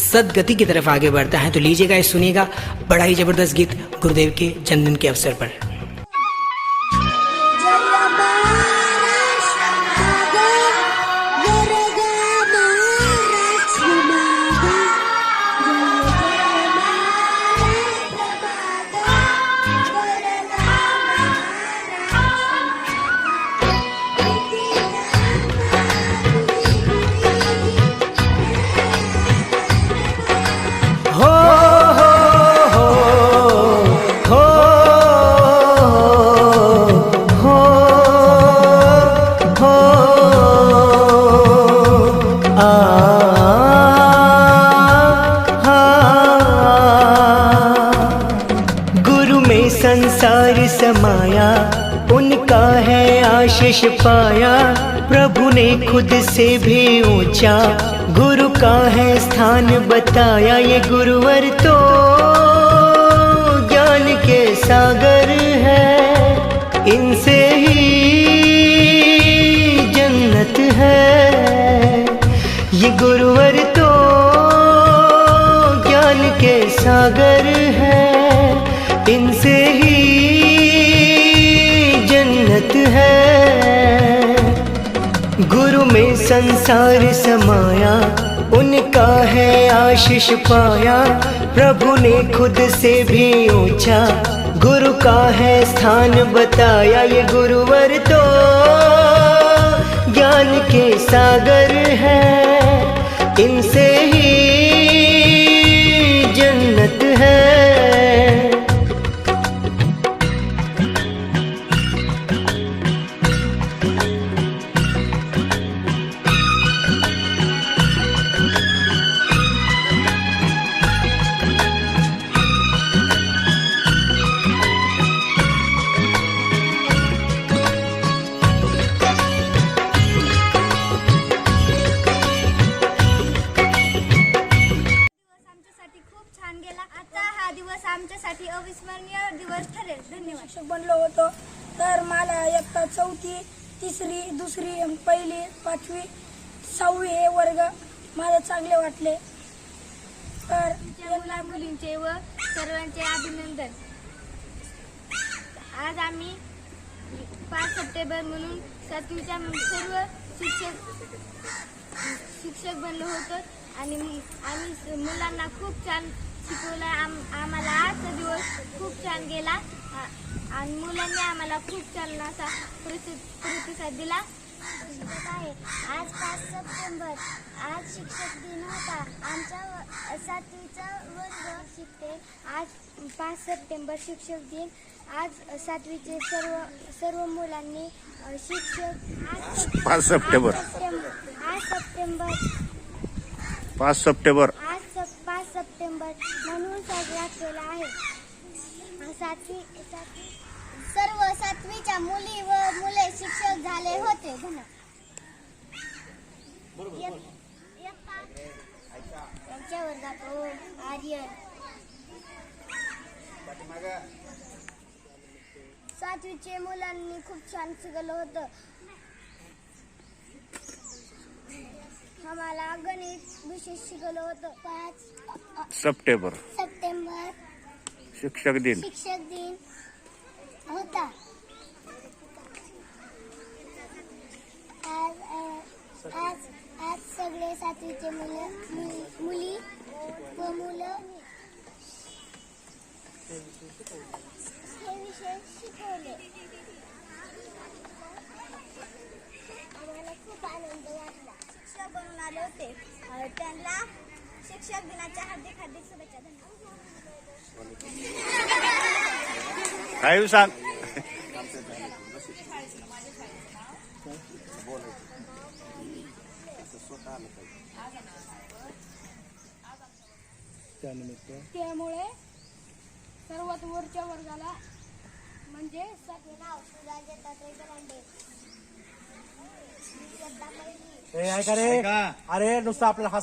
सदगति की तरफ आगे बढ़ता है। तो लीजिएगा, सुनिएगा बड़ा ही जबरदस्त गीत गुरुदेव के जन्मदिन के अवसर पर। संसार समाया, उनका है आशीष पाया। प्रभु ने खुद से भी ऊंचा गुरु का है स्थान बताया। ये गुरुवर तो ज्ञान के सागर है, इनसे ही जन्नत है। ये गुरुवर तो ज्ञान के सागर है, इनसे ही जन्नत है। गुरु में संसार समाया, उनका है आशीष पाया। प्रभु ने खुद से भी ऊंचा गुरु का है स्थान बताया। ये गुरुवर तो ज्ञान के सागर है, इनसे ही जन्नत है। आमच्यासाठी अविस्मरणीय दिवस ठरेल। धन्यवाद। शिक्षक बनलो होतो तर मला इयत्ता 4थी, 3री, 2री, 1ली, 5वी, 6वी हे वर्ग मला चांगले वाटले। तर मुला मुलींचे व सर्वांचे अभिनंदन। आज आम्ही 5 सप्टेंबर म्हणून 7वीच्या सर्व शिक्षक बनलो होतो आणि आम्ही मुलांना खूप छान शिकवलं। आम्हाला आजचा दिवस खूप छान गेला आणि मुलांनी आम्हाला खूप छान असा प्रतिसाद दिला आहे। आज 5 सप्टेंबर, आज शिक्षक दिन होता। आमच्या 7वीचा वर्ग शिकते। आज 5 सप्टेंबर शिक्षक दिन। आज 7वीचे सर्व मुलांनी शिक्षक 5 सप्टेंबर 5 सप्टेंबर म्हणून साजरा केला आहे। सर्व 7वीच्या मुली व मुले शिक्षक झाले होते। त्यांच्या वर्गात आर्यन 7वीचे मुलांनी खूप छान शिकवलं होतं। आम्हाला गणित विषय शिकवलं होतं। 5 सप्टेंबर शिक्षक दिन होता। आज सगळे 7वीचे मुली व मुलं हे विषय शिकवले। आम्हाला खूप आनंद वाटला। शिक्षक बनून आले होते, त्यांना शिक्षक दिनाच्या हार्दिक शुभेच्छा। काय सांग। त्यामुळे सर्वात वरच्या वर्गाला म्हणजे अरे नुसतं आपल्याला